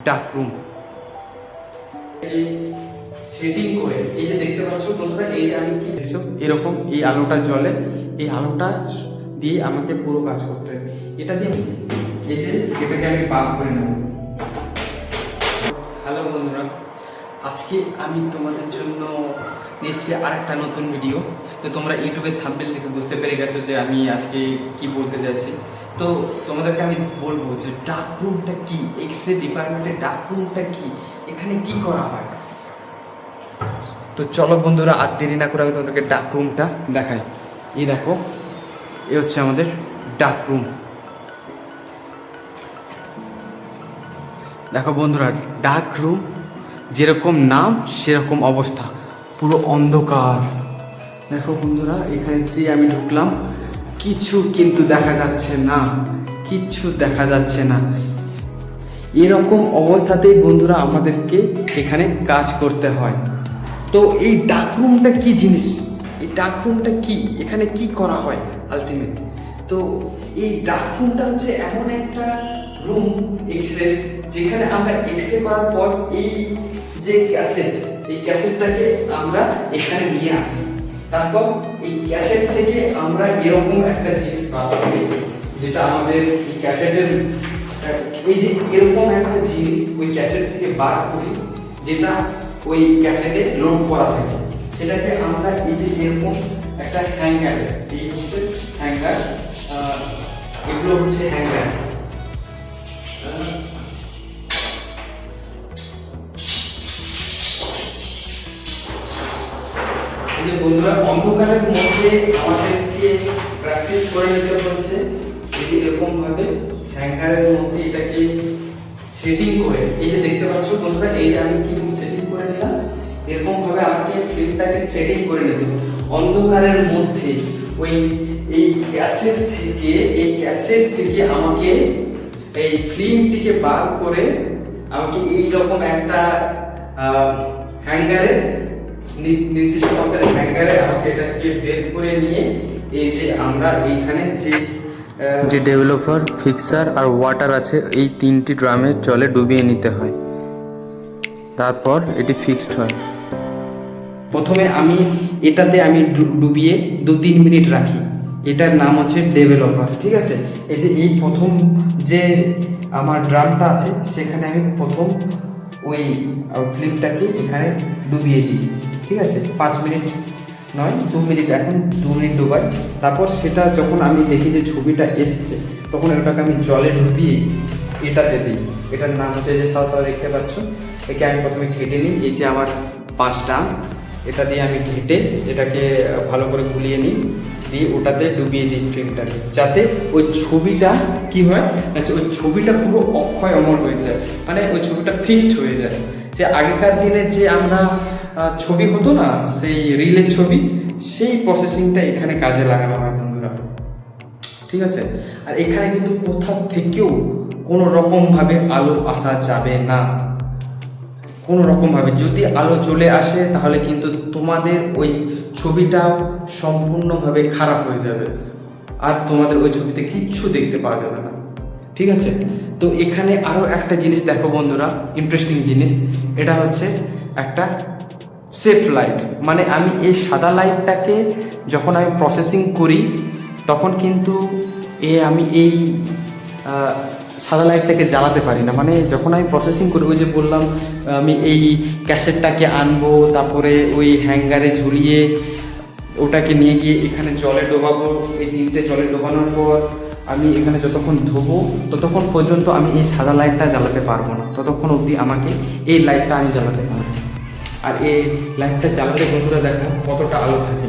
Dark room setting করে এই যে দেখতে পাচ্ছ বন্ধুরা, এই যে আমি কি দেখছো এরকম এই আলোটা জ্বলে, এই আলোটা দিয়ে আমাকে পুরো কাজ করতে হবে। এটা দিয়ে এই যে এটাকে আমি পাম্প করে নেব। হ্যালো বন্ধুরা, আজকে আমি তোমাদের জন্য নিশ্চয়ই আরেকটা নতুন ভিডিও। তো তোমরা ইউটিউবের থাম্বনেল দেখে বুঝতে পেরে গেছো যে আমি আজকে কি বলতে চাইছি। তো তোমাদেরকে আমি বলবো যে ডার্ক রুমটা কি, এক্স-রে ডিপার্টমেন্টের ডার্ক রুমটা কি, এখানে কি করা হয়। তো চলো বন্ধুরা, আর দেরি না করে আমি তোমাদেরকে ডার্ক রুমটা দেখাই। এই দেখো, এ হচ্ছে আমাদের ডার্ক রুম। দেখো বন্ধুরা, ডার্ক রুম যেরকম নাম সেরকম অবস্থা, পুরো অন্ধকার। দেখো বন্ধুরা, এখানে যে আমি ঢুকলাম কিছু কিন্তু দেখা যাচ্ছে না, কিচ্ছু দেখা যাচ্ছে না। এরকম অবস্থাতেই বন্ধুরা আমাদেরকে এখানে কাজ করতে হয়। তো এই ডার্ক রুমটা কি জিনিস, এই ডার্ক রুমটা কি, এখানে কি করা হয় আলটিমেট। তো এই ডার্ক রুমটা হচ্ছে এমন একটা রুম এক্সরে, যেখানে আমরা এক্সরে করার পর এই যে ক্যাসেট, এই ক্যাসেটটাকে আমরা এখানে নিয়ে আসি। তারপর এই ক্যাসেট থেকে আমরা এরকম একটা জিনিস বার করি, যেটা আমাদের এই ক্যাসেটের এই যে এরকম একটা জিনিস ওই ক্যাসেট থেকে বার করি, যেটা ওই ক্যাসেটে লোড করা থাকে। সেটাকে আমরা এই যে এরকম একটা হ্যাঙ্গার, এই হচ্ছে হ্যাঙ্গার, এগুলো হচ্ছে হ্যাঙ্গার। এই যে বন্ধুরা, অন্ধকারের মধ্যে আমাদেরকে প্র্যাকটিস করে নিতে হচ্ছে। এই যে এরকম ভাবে হ্যাঙ্গারের মধ্যে এটাকে সেটিং করে, এই যে দেখতে পাচ্ছ বন্ধুরা, এই যে আমি কি সেটিং করে নিলাম, এরকম ভাবে আমাকে ফিল্মটাকে সেটিং করে নিতে হবে অন্ধকারের মধ্যে। ওই এই ক্যাসেট থেকে আমাকে এই ফিল্মটিকে বার করে আমাকে এই রকম একটা হ্যাঙ্গারে, নির্দিষ্ট আকারের হ্যাঙ্গারে আমাকে এটাকে বের করে নিয়ে এই যে আমরা এইখানে যে ডেভেলপার, ফিক্সার আর ওয়াটার আছে, এই তিনটি ড্রামে জলে ডুবিয়ে নিতে হয়, তারপর এটি ফিক্সড হয়। প্রথমে আমি এটাতে আমি ডুবিয়ে 2-3 মিনিট রাখি। এটার নাম হচ্ছে ডেভেলপার, ঠিক আছে। এই যে এই প্রথম যে আমার ড্রামটা আছে, সেখানে আমি প্রথম ওই ফিল্মটাকে এখানে ডুবিয়ে দিই, ঠিক আছে। 5 মিনিট নয়, 2 মিনিট, এখন 2 মিনিট ডুবাই। তারপর সেটা যখন আমি দেখি যে ছবিটা এসছে, তখন ওটাকে আমি জলে ডুবিয়ে এটাতে দিই। এটার নাম হচ্ছে, যে সাদা সাদা দেখতে পাচ্ছ, একে আমি প্রথমে ঘেটে নিই। এই যে আমার 5 ড্রাম, এটা দিয়ে আমি ঘেটে এটাকে ভালো করে গুলিয়ে নিই, দিয়ে ওটাতে ডুবিয়ে দিই ফিল্মটাকে, যাতে ওই ছবিটা কি হয়, ওই ছবিটা পুরো অক্ষয় অমর হয়ে যায়, মানে ওই ছবিটা ফিক্সড হয়ে যায়। যে আগেকার দিনে যে আমরা ছবি হতো না, সেই রিলের ছবি, সেই প্রসেসিংটা এখানে কাজে লাগানো হয় বন্ধুরা, ঠিক আছে। আর এখানে কিন্তু কোথা থেকেও কোনো রকমভাবে আলো আসা যাবে না, কোনো রকমভাবে। যদি আলো চলে আসে তাহলে কিন্তু তোমাদের ওই ছবিটা সম্পূর্ণভাবে খারাপ হয়ে যাবে, আর তোমাদের ওই ছবিতে কিচ্ছু দেখতে পাওয়া যাবে না, ঠিক আছে। তো এখানে আরও একটা জিনিস দেখো বন্ধুরা, ইন্টারেস্টিং জিনিস। এটা হচ্ছে একটা সেফ লাইট, মানে আমি এই সাদা লাইটটাকে যখন আমি প্রসেসিং করি, তখন কিন্তু আমি এই সাদা লাইটটাকে জ্বালাতে পারি না। মানে যখন আমি প্রসেসিং করি, ওই যে বললাম আমি এই ক্যাসেটটাকে আনবো, তারপরে ওই হ্যাঙ্গারে ঝুলিয়ে ওটাকে নিয়ে গিয়ে এখানে জলে ডোবাবো। এই 3টে জলে ডোবানোর পর আমি এখানে যতক্ষণ ধোবো, ততক্ষণ পর্যন্ত আমি এই সাদা লাইটটা জ্বালাতে পারবো না, ততক্ষণ অবধি আমাকে এই লাইটটা আমি জ্বালাতে পারবো। আর এই লাইটটা জ্বালাতে বন্ধুরা দেখো কতটা আলো থাকে,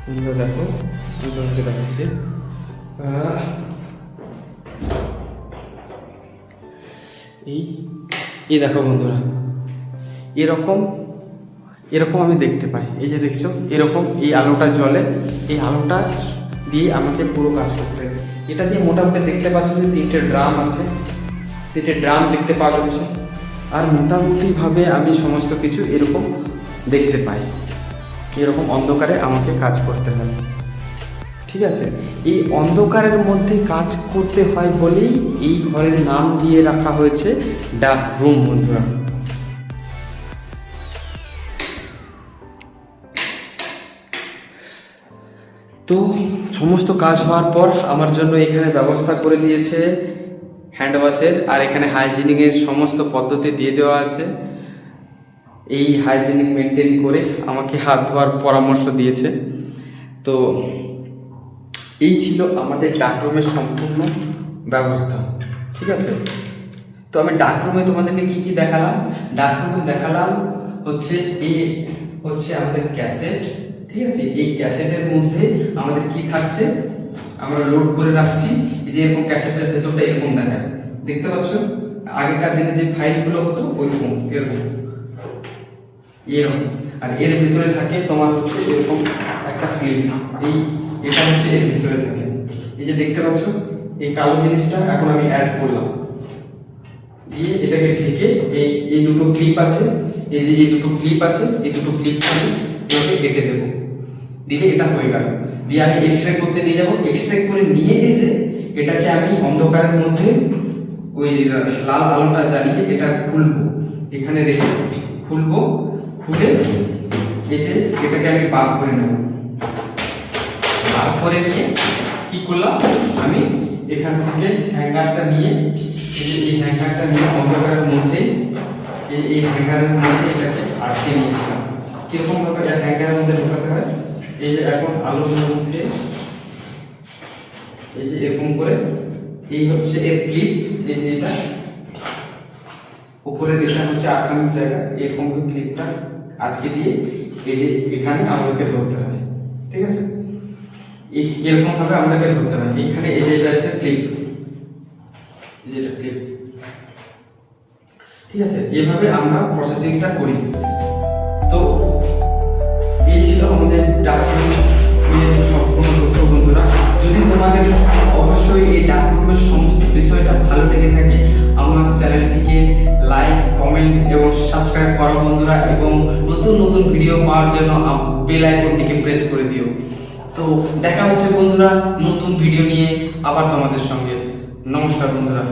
বন্ধুরা দেখো আমি তোমাকে দেখাচ্ছি। এই দেখো বন্ধুরা, এরকম আমি দেখতে পাই। এই যে দেখছো, এরকম এই আলোটা জ্বলে, এই আলোটা দিয়ে আমাকে পুরো কাজ করতে হবে। এটা দিয়ে মোটামুটি দেখতে পাচ্ছ যে 3টে ড্রাম আছে, 3টে ড্রাম দেখতে পাওয়া যাচ্ছে। আর মোটামুটিভাবে আমি সমস্ত কিছু এরকম দেখতে পাই, এরকম অন্ধকারে আমাকে কাজ করতে হয়। ঠিক আছে, এই অন্ধকারের মধ্যে কাজ করতে হয় বলেই এই ঘরের নাম দিয়ে রাখা হয়েছে ডার্ক রুম বন্ধুরা। তো সমস্ত কাজ হওয়ার পর আমার জন্য এখানে ব্যবস্থা করে দিয়েছে হ্যান্ড ওয়াশের, আর এখানে হাইজিনিকের সমস্ত পদ্ধতি দিয়ে দেওয়া আছে। এই হাইজিনিক মেনটেন করে আমাকে হাত ধোয়ার পরামর্শ দিয়েছে। তো এই ছিল আমাদের ডার্করুমের সম্পূর্ণ ব্যবস্থা, ঠিক আছে। তো আমি ডার্করুমে তোমাদেরকে কি কি দেখালাম, ডার্করুমে দেখালাম হচ্ছে এই হচ্ছে আমাদের ক্যাসেট, ঠিক আছে। এই ক্যাসেটের মধ্যে আমাদের কি থাকছে, আমরা লোড করে রাখছি। এই যে এরকম ক্যাসেটের ভেতরটা এরকম দেখায়, দেখতে পাচ্ছ। আগেকার দিনে যে ফাইলগুলো হতো ওইরকম এরকম এরকম, আর এর ভিতরে থাকে তোমার হচ্ছে এরকম একটা ফিল্ম। এটা হচ্ছে এর ভিতরে থাকে, এই যে দেখতে পাচ্ছ এই কালো জিনিসটা এখন আমি অ্যাড করলাম, দিয়ে এটাকে ঢেকে এই দুটো ক্লিপ আছে, এই যে এই দুটো ক্লিপ আছে, এই দুটো ক্লিপ এভাবে কেটে দেবো, দিলে এটা হয়ে গেল। দিয়ে আমি এক্সরে করতে নিয়ে যাবো, এক্সরে করে নিয়ে এসে এটাকে আমি অন্ধকারের মধ্যে ওই লাল আলোটা জ্বালিয়ে এটা খুলবো, এখানে রেখে খুলবো, খুলে এই যে এটাকে আমি বার করে নেব। বার করে নিয়ে কি করলাম, আমি এখান থেকে হ্যাঙ্গারটা নিয়ে এই হ্যাঙ্গারটা নিয়ে অন্ধকারের মধ্যে এই হ্যাঙ্গারের মধ্যে এটাকে আটকে নিয়েছিলাম। কিরকম ভাবে হ্যাঙ্গারের মধ্যে ঢোকাতে হয়, এই যে এখন আলোর মধ্যে এই যে এরকম করে, এই হচ্ছে এর ক্লিপ, এই যে এটা উপরের এটা হচ্ছে আটকানোর জায়গা, এরকম ক্লিপটা আটকে দিয়ে এই যে এখানে আমাদেরকে ধরতে হয়, ঠিক আছে। এরকম ভাবে আমাদেরকে ধরতে হয়। এখানে এই যে এটা হচ্ছে ক্লিপ, এই যে এটা ক্লিপ, ঠিক আছে। এভাবে আমরা প্রসেসিংটা করি। তো এই ছিল আমাদের ডার্করুমের সম্পূর্ণ তথ্য বন্ধুরা। যদি তোমাদের অবশ্যই এই ডার্করুমের সমস্ত বিষয়টা ভালো লেগে থাকে, আমার চ্যানেলটিকে লাইক, কমেন্ট এবং সাবস্ক্রাইব করো বন্ধুরা, এবং নতুন নতুন ভিডিও পাওয়ার জন্য বেল আইকনটিকে প্রেস করে দিও। তো দেখা হচ্ছে বন্ধুরা নতুন ভিডিও নিয়ে আবার তোমাদের সঙ্গে। নমস্কার বন্ধুরা।